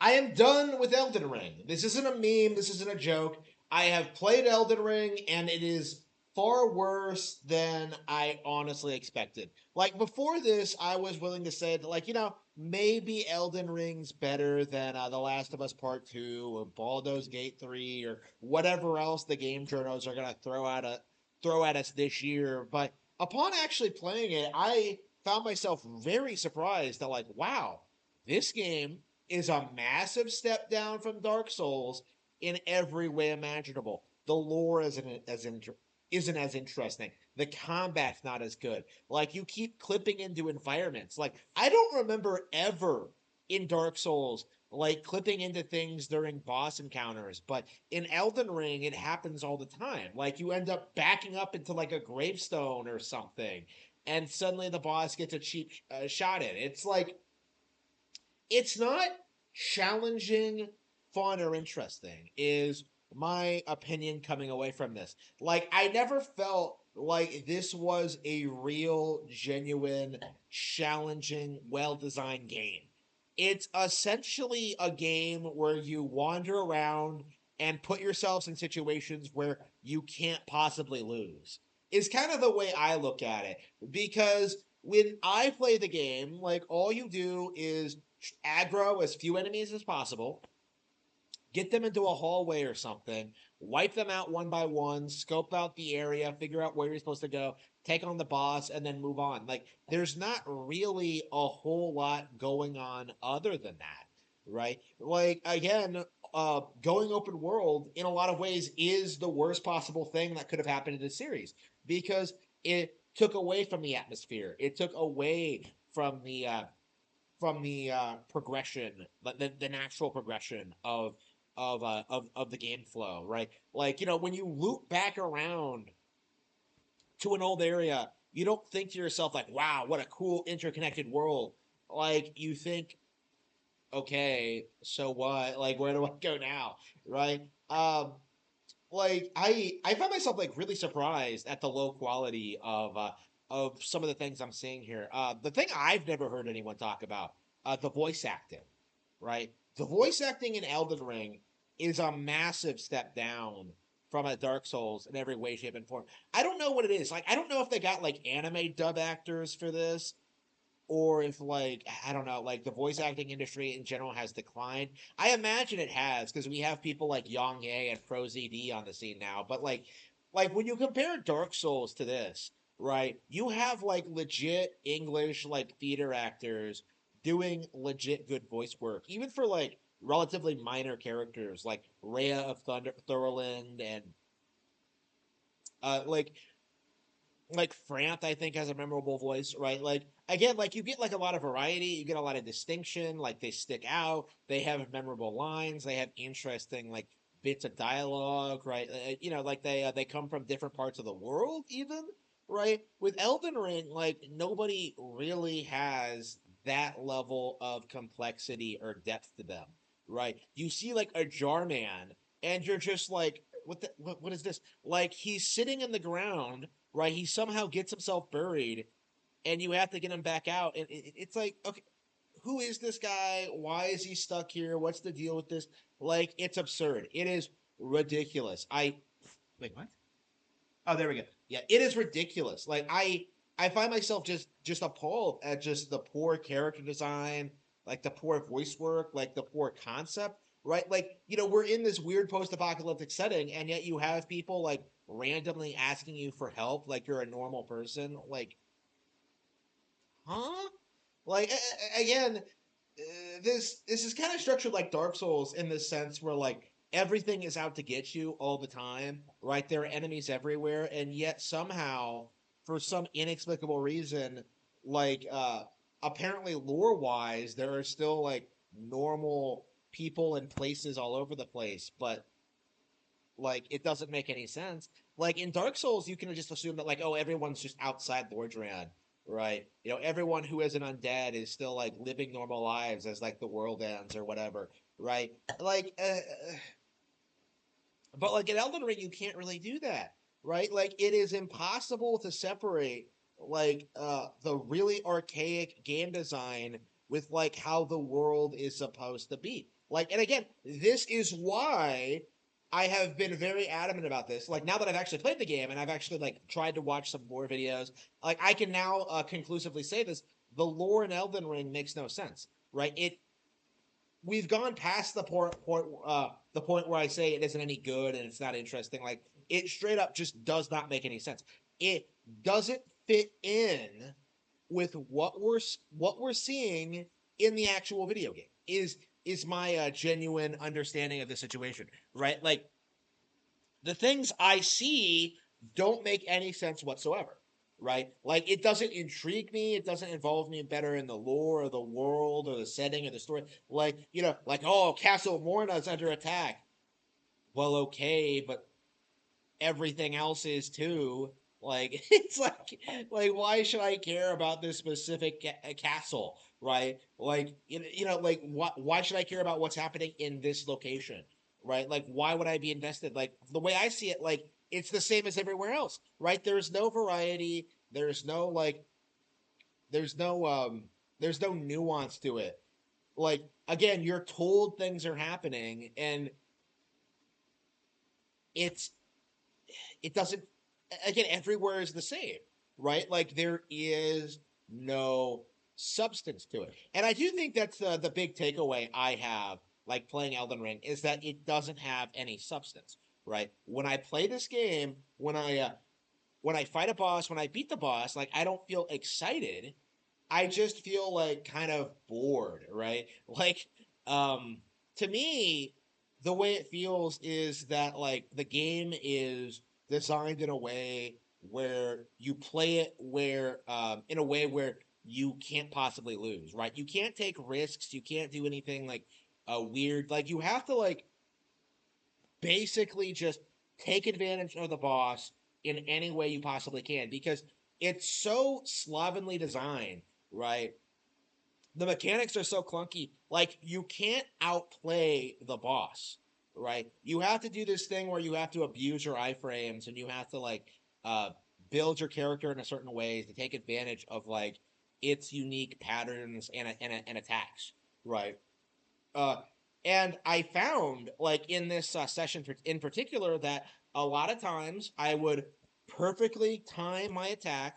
I am done with Elden Ring. This isn't a meme. This isn't a joke. I have played Elden Ring, and it is far worse than I honestly expected. Like before this, I was willing to say that, like, maybe Elden Ring's better than The Last of Us Part Two or Baldur's Gate 3 or whatever else the game journals are gonna throw at us this year. But upon actually playing it, I found myself very surprised that, like, wow, this game is a massive step down from Dark Souls in every way imaginable. The lore isn't as interesting. The combat's not as good. Like, you keep clipping into environments. Like, I don't remember ever in Dark Souls like clipping into things during boss encounters, but in Elden Ring it happens all the time. Like, you end up backing up into like a gravestone or something, and suddenly the boss gets a cheap shot in. It's like, it's not challenging, fun, or interesting, is my opinion coming away from this. Like, I never felt like this was a real, genuine, challenging, well designed game. It's essentially a game where you wander around and put yourselves in situations where you can't possibly lose. Is kind of the way I look at it. Because when I play the game, like, all you do is aggro as few enemies as possible, get them into a hallway or something, wipe them out one by one, scope out the area, figure out where you're supposed to go, take on the boss, and then move on. Like, there's not really a whole lot going on other than that, right? Like, again, going open world in a lot of ways is the worst possible thing that could have happened in the series, because it took away from the atmosphere. It took away from the progression, the natural progression of the game flow, right? Like, when you loop back around to an old area, you don't think to yourself like, "Wow, what a cool interconnected world." Like, you think, "Okay, so what? Like, where do I go now?" Right? Like, I found myself like really surprised at the low quality of some of the things I'm seeing here. The thing I've never heard anyone talk about, the voice acting, right? The voice acting in Elden Ring is a massive step down from a Dark Souls in every way, shape, and form. I don't know what it is. Like, I don't know if they got like anime dub actors for this, or if, like, I don't know, like the voice acting industry in general has declined. I imagine it has, because we have people like Yang Ye and ProZD on the scene now. But like when you compare Dark Souls to this, right? You have like legit English like theater actors doing legit good voice work, even for like relatively minor characters like Rhea of Thurland, and like Franth, I think, has a memorable voice, right? Like, again, like, you get like a lot of variety, you get a lot of distinction, like, they stick out, they have memorable lines, they have interesting like bits of dialogue, right? Like, they come from different parts of the world, even, right? With Elden Ring, like, nobody really has that level of complexity or depth to them, right? You see like a jar man, and you're just like, what is this? Like, he's sitting in the ground, right? He somehow gets himself buried, and you have to get him back out. And it's like, okay, who is this guy? Why is he stuck here? What's the deal with this? Like, it's absurd. It is ridiculous. Wait, what? Oh, there we go. Yeah, it is ridiculous. Like, I find myself just appalled at just the poor character design, like the poor voice work, like the poor concept, right? Like, we're in this weird post-apocalyptic setting, and yet you have people like randomly asking you for help, like you're a normal person. Like, huh? Like, again, this is kind of structured like Dark Souls in this sense where like everything is out to get you all the time, right? There are enemies everywhere, and yet somehow, for some inexplicable reason, like apparently lore wise, there are still like normal people and places all over the place, but like it doesn't make any sense. Like in Dark Souls, you can just assume that like, oh, everyone's just outside Lordran, right? Everyone who is an undead is still like living normal lives as like the world ends or whatever, right? Like, but like in Elden Ring, you can't really do that, right? Like, it is impossible to separate like the really archaic game design with like how the world is supposed to be. Like, and again, this is why I have been very adamant about this. Like, now that I've actually played the game and I've actually like tried to watch some more videos, like I can now conclusively say this: the lore in Elden Ring makes no sense, right? We've gone past the point where I say it isn't any good and it's not interesting. Like, it straight up just does not make any sense. It doesn't fit in with what we're seeing in the actual video game. Is my genuine understanding of the situation, right? Like, the things I see don't make any sense whatsoever, right? Like, it doesn't intrigue me. It doesn't involve me better in the lore or the world or the setting or the story. Like, like, oh, Castle Morna's under attack. Well, okay, but everything else is too. Like, it's like why should I care about this specific castle, right? Like, like why should I care about what's happening in this location, right? Like, why would I be invested? Like, the way I see it, like, it's the same as everywhere else, right? There's no variety. There's no there's no nuance to it. Like, again, you're told things are happening, and it's it doesn't, again, everywhere is the same, right? Like, there is no substance to it. And I do think that's the big takeaway I have, like, playing Elden Ring, is that it doesn't have any substance, right? When I play this game, when I fight a boss, when I beat the boss, like, I don't feel excited. I just feel like kind of bored, right? Like, um, to me, the way it feels is that like the game is designed in a way where you play it where in a way where you can't possibly lose, right? You can't take risks, you can't do anything like weird. Like, you have to like basically just take advantage of the boss in any way you possibly can because it's so slovenly designed, right? The mechanics are so clunky. Like, you can't outplay the boss, right? You have to do this thing where you have to abuse your iframes and you have to like uh build your character in a certain way to take advantage of like its unique patterns and attacks, right? Uh, and I found, like, in this session in particular, that a lot of times I would perfectly time my attack,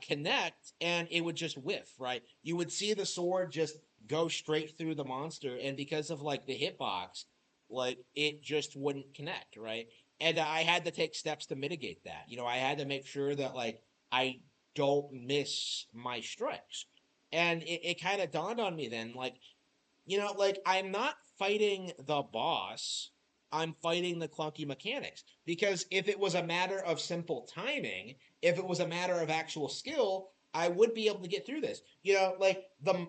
connect, and it would just whiff, right? You would see the sword just go straight through the monster, and because of, like, the hitbox, like, it just wouldn't connect, right? And I had to take steps to mitigate that. I had to make sure that, like, I don't miss my strikes. And it kind of dawned on me then, like, like, I'm not fighting the boss. I'm fighting the clunky mechanics. Because if it was a matter of simple timing, if it was a matter of actual skill, I would be able to get through this. Like the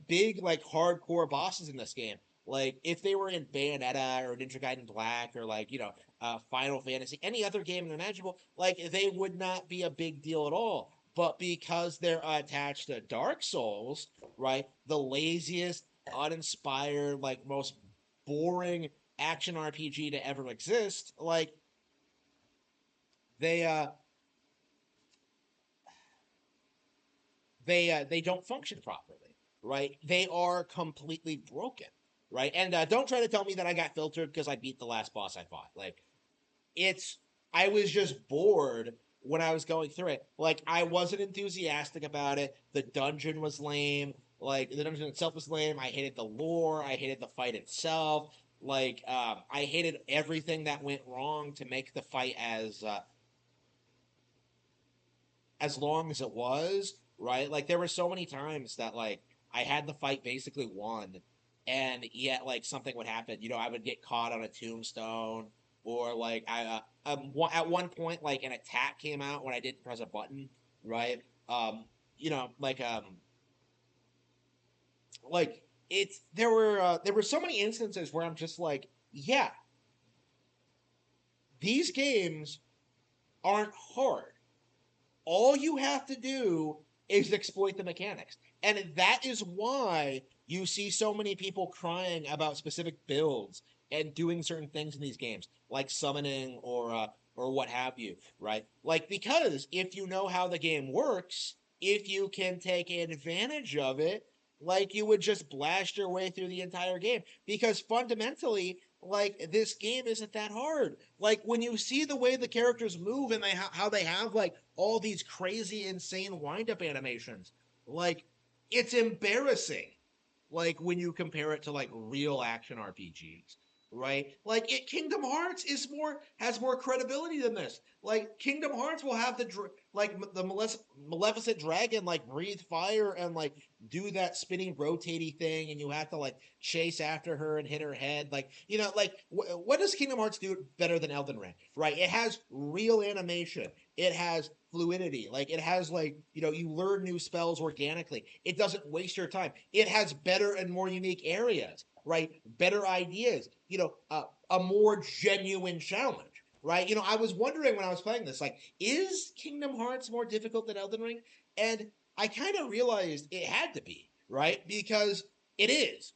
big like hardcore bosses in this game. Like, if they were in Bayonetta or Ninja Gaiden Black or like Final Fantasy, any other game imaginable, like, they would not be a big deal at all. But because they're attached to Dark Souls, right, the laziest, uninspired, like, most boring action RPG to ever exist, like, they they don't function properly, right? They are completely broken, right? And don't try to tell me that I got filtered because I beat the last boss I fought. Like, it's I was just bored when I was going through it. Like, I wasn't enthusiastic about it. The dungeon was lame. Like, the dungeon itself was lame. I hated the lore. I hated the fight itself. Like, I hated everything that went wrong to make the fight as long as it was. Right? Like, there were so many times that like I had the fight basically won, and yet like something would happen. I would get caught on a tombstone, or like at one point like an attack came out when I didn't press a button, right? Um, like it's there were so many instances where I'm just like, yeah, these games aren't hard. All you have to do is exploit the mechanics. And that is why you see so many people crying about specific builds and doing certain things in these games, like summoning or what have you, right? Like, because if you know how the game works, if you can take advantage of it, like you would just blast your way through the entire game because fundamentally like this game isn't that hard. Like when you see the way the characters move and how they have like all these crazy insane wind up animations, like it's embarrassing, like when you compare it to like real action RPGs, right? Like Kingdom Hearts is more has more credibility than this. Like Kingdom Hearts will have the maleficent dragon like breathe fire and like do that spinning rotating thing, and you have to like chase after her and hit her head. Like like what does Kingdom Hearts do better than Elden Ring? Right? It has real animation. It has fluidity. Like it has like you learn new spells organically. It doesn't waste your time. It has better and more unique areas, right? Better ideas. A more genuine challenge, right? I was wondering when I was playing this, like, is Kingdom Hearts more difficult than Elden Ring? And I kind of realized it had to be, right? Because it is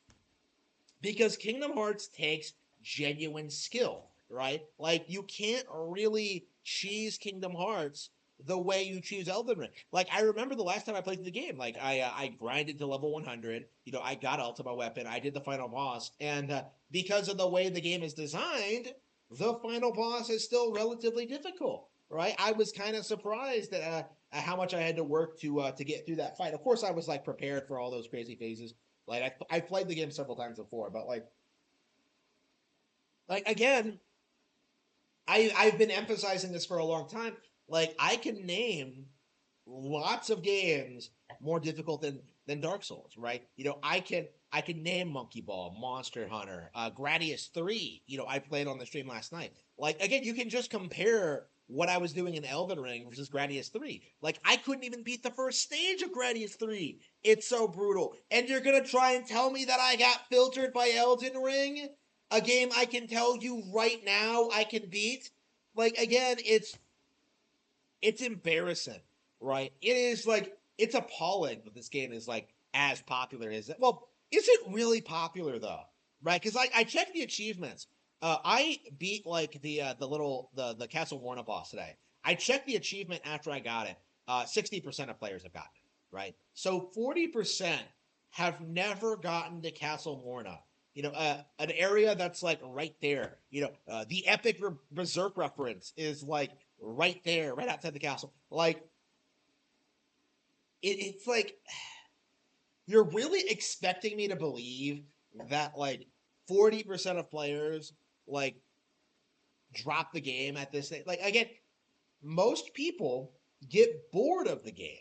because Kingdom Hearts takes genuine skill, right? Like you can't really cheese Kingdom Hearts the way you choose Elden Ring. Like I remember the last time I played the game, like I grinded to level 100. I got Ultima Weapon. I did the final boss, and because of the way the game is designed, the final boss is still relatively difficult. Right? I was kind of surprised at how much I had to work to get through that fight. Of course, I was like prepared for all those crazy phases. Like I've played the game several times before, but like again, I've been emphasizing this for a long time. Like I can name lots of games more difficult than Dark Souls, right? I can name Monkey Ball, Monster Hunter, Gradius 3. I played on the stream last night. Like again, you can just compare what I was doing in Elden Ring versus Gradius 3. Like I couldn't even beat the first stage of Gradius 3. It's so brutal. And you're gonna try and tell me that I got filtered by Elden Ring? A game I can tell you right now I can beat? Like again, it's embarrassing, right? It is like it's appalling that this game is like as popular as it. Well, is it really popular though? Right? Because I checked the achievements. I beat like the Castle Warna boss today. I checked the achievement after I got it. 60% of players have gotten it, right? So 40% have never gotten to Castle Warna. An area that's like right there. The epic berserk reference is like right there, right outside the castle. Like it's like you're really expecting me to believe that like 40% of players like drop the game at this thing. Like again, most people get bored of the game.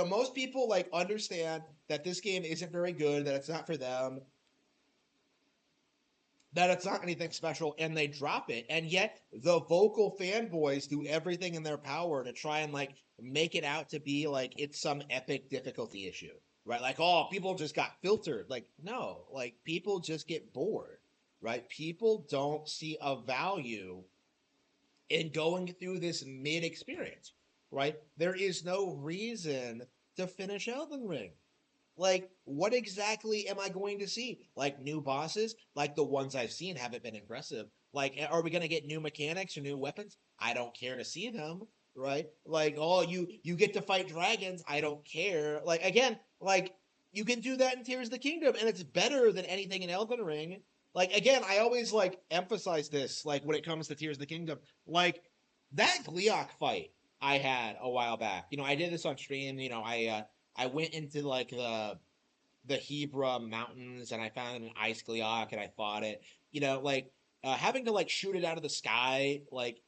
Most people like understand that this game isn't very good, that it's not for them, that it's not anything special, and they drop it. And yet the vocal fanboys do everything in their power to try and like make it out to be like it's some epic difficulty issue, right? Like, oh, people just got filtered. Like, no, like people just get bored, right? People don't see a value in going through this mid experience, right? There is no reason to finish Elden Ring. Like, what exactly am I going to see? Like new bosses? Like the ones I've seen haven't been impressive. Like, are we gonna get new mechanics or new weapons? I don't care to see them, right? Like, oh, you get to fight dragons. I don't care. Like again, like you can do that in Tears of the Kingdom, and it's better than anything in Elden Ring. Like again, I always like emphasize this, like when it comes to Tears of the Kingdom, like that Gleeok fight I had a while back. I did this on stream. I went into like the Hebra mountains and I found an ice Gleeok and I fought it. Like having to like shoot it out of the sky, like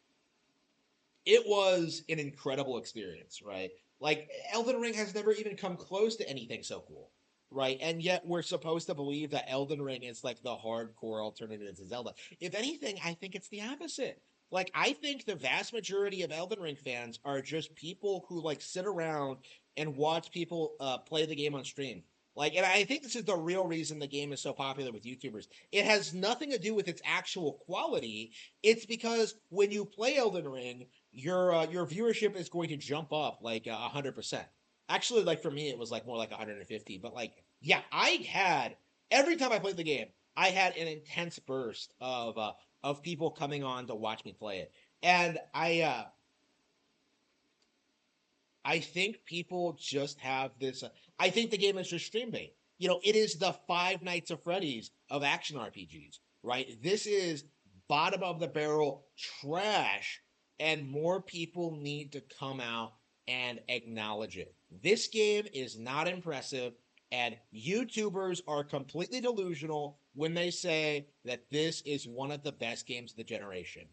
it was an incredible experience, right? Like Elden Ring has never even come close to anything so cool, right? And yet we're supposed to believe that Elden Ring is like the hardcore alternative to Zelda. If anything, I think it's the opposite. Like I think the vast majority of Elden Ring fans are just people who like sit around and watch people play the game on stream. Like, and I think this is the real reason the game is so popular with YouTubers. It has nothing to do with its actual quality. It's because when you play Elden Ring, your viewership is going to jump up like 100%. Actually, like for me, it was like more like 150. But like, yeah, I had every time I played the game, I had an intense burst of people coming on to watch me play it, and I think people just have this. I think the game is just stream bait. it is the Five Nights of Freddy's of action RPGs, right? This is bottom of the barrel trash, and more people need to come out and acknowledge it. This game is not impressive, and YouTubers are completely delusional when they say that this is one of the best games of the generation.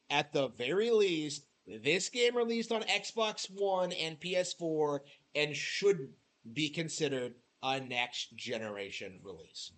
At the very least, this game released on Xbox One and PS4 and should be considered a next generation release.